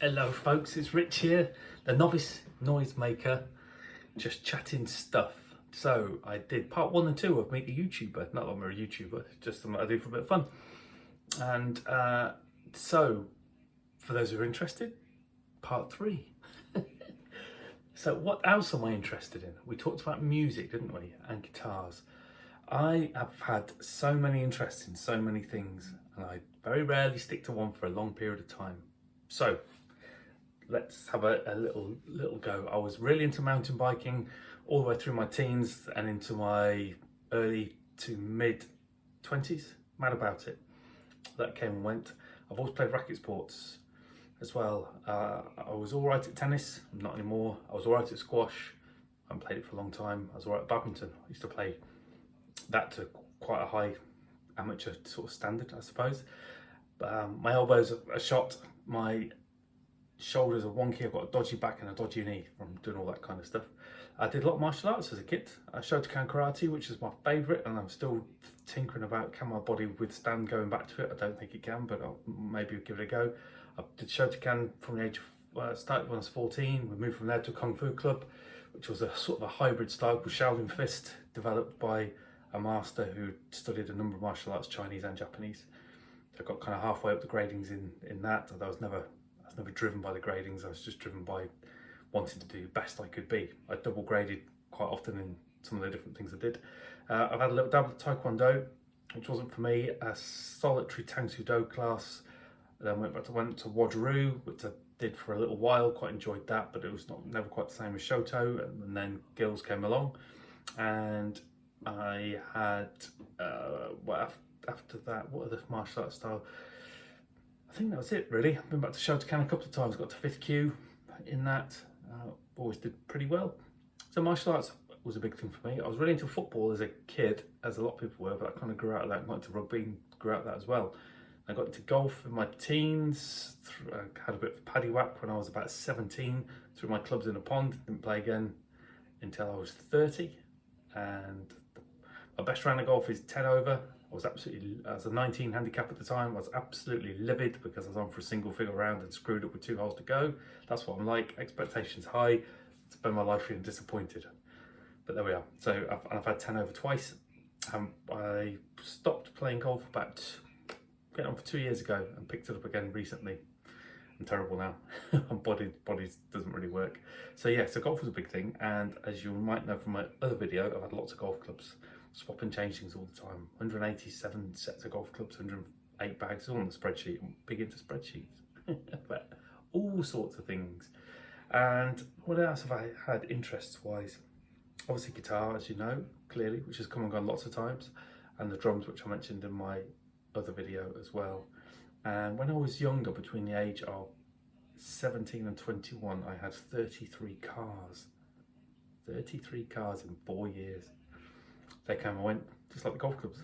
Hello folks, it's Rich here, the novice noisemaker, just chatting stuff. So I did part 1 and 2 of Meet the YouTuber. Not that I'm a YouTuber, just something I do for a bit of fun. And so for those who are interested, part 3. So what else am I interested in? We talked about music, didn't we? And guitars. I have had so many interests in so many things, and I very rarely stick to one for a long period of time. So let's have a little go. I was really into mountain biking all the way through my teens and into my early to mid 20s. Mad about it. That came and went. I've always played racket sports as well. I was all right at tennis, not anymore. I was all right at squash. I haven't played it for a long time. I was all right at badminton. I used to play that to quite a high amateur sort of standard, I suppose. But my elbows are shot. My shoulders are wonky. I've got a dodgy back and a dodgy knee from doing all that kind of stuff. I did a lot of martial arts as a kid. Shotokan karate, which is my favourite, and I'm still tinkering about can my body withstand going back to it. I don't think it can, but maybe give it a go. I did Shotokan from the age of, started when I was 14. We moved from there to a Kung Fu club, which was a sort of a hybrid style called Shaolin Fist, developed by a master who studied a number of martial arts, Chinese and Japanese. So I got kind of halfway up the gradings in that, although I was never driven by the gradings. I was just driven by wanting to do the best I could be. I double graded quite often in some of the different things I did. I've had a little dabble at Taekwondo, which wasn't for me. A solitary Tang Soo Do class. Then went to Wadaroo, which I did for a little while. Quite enjoyed that, but it was never quite the same as Shoto. And then Gills came along, and I had after that, what other martial arts style? I think that was it really. I've been back to Shotokan a couple of times, got to 5th Q in that, always did pretty well. So martial arts was a big thing for me. I was really into football as a kid, as a lot of people were, but I kind of grew out of that, went to rugby and grew out of that as well. I got into golf in my teens, had a bit of paddy whack when I was about 17, threw my clubs in a pond, didn't play again until I was 30, and my best round of golf is 10 over. I was a 19 handicap at the time. I was absolutely livid because I was on for a single figure round and screwed up with 2 holes to go. That's what I'm like, expectations high, spend my life feeling disappointed. But there we are. So I've had 10 over twice. I stopped playing golf about, getting on for 2 years ago, and picked it up again recently. I'm terrible now. My body doesn't really work. So yeah, so golf was a big thing, and as you might know from my other video, I've had lots of golf clubs. Swap and change things all the time. 187 sets of golf clubs, 108 bags, all on the spreadsheet. I'm big into spreadsheets. But all sorts of things. And what else have I had interests wise? Obviously guitar, as you know, clearly, which has come and gone lots of times. And the drums, which I mentioned in my other video as well. And when I was younger, between the age of 17 and 21, I had 33 cars. 33 cars in 4 years. They came and went, just like the golf clubs.